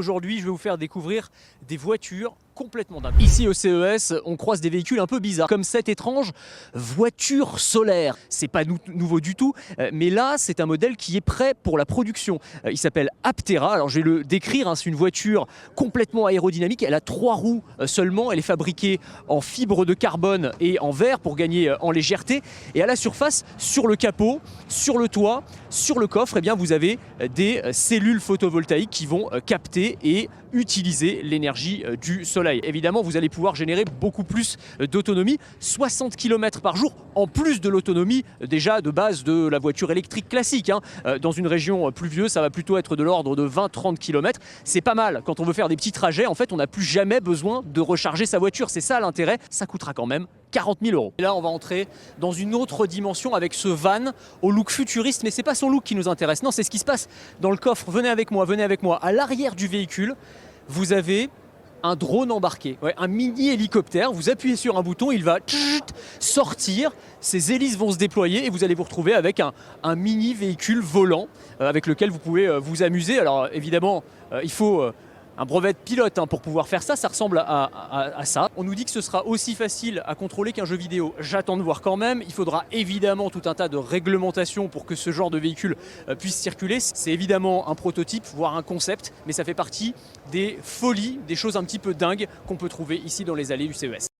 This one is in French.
aujourd'hui, je vais vous faire découvrir des voitures complètement dingues. Ici au CES, on croise des véhicules un peu bizarres, comme cette étrange voiture solaire. C'est pas nouveau du tout, mais là, c'est un modèle qui est prêt pour la production. Il s'appelle Aptera. Alors je vais le décrire, hein, c'est une voiture complètement aérodynamique. Elle a 3 roues seulement. Elle est fabriquée en fibre de carbone et en verre pour gagner en légèreté. Et à la surface, sur le capot, sur le toit, sur le coffre, eh bien, vous avez des cellules photovoltaïques qui vont capter et utiliser l'énergie du soleil. Évidemment, vous allez pouvoir générer beaucoup plus d'autonomie, 60 km par jour, en plus de l'autonomie déjà de base de la voiture électrique classique. Dans une région pluvieuse, ça va plutôt être de l'ordre de 20-30 km. C'est pas mal. Quand on veut faire des petits trajets, en fait, on n'a plus jamais besoin de recharger sa voiture. C'est ça l'intérêt. Ça coûtera quand même 40 000 €. Et là, on va entrer dans une autre dimension avec ce van au look futuriste, mais c'est pas son look qui nous intéresse. Non, c'est ce qui se passe dans le coffre. Venez avec moi, venez avec moi. À l'arrière du véhicule, vous avez un drone embarqué, un mini hélicoptère. Vous appuyez sur un bouton, il va sortir, ses hélices vont se déployer et vous allez vous retrouver avec un mini véhicule volant avec lequel vous pouvez vous amuser. Alors évidemment, il faut un brevet de pilote pour pouvoir faire ça, ça ressemble à ça. On nous dit que ce sera aussi facile à contrôler qu'un jeu vidéo. J'attends de voir quand même. Il faudra évidemment tout un tas de réglementations pour que ce genre de véhicule puisse circuler. C'est évidemment un prototype, voire un concept, mais ça fait partie des folies, des choses un petit peu dingues qu'on peut trouver ici dans les allées du CES.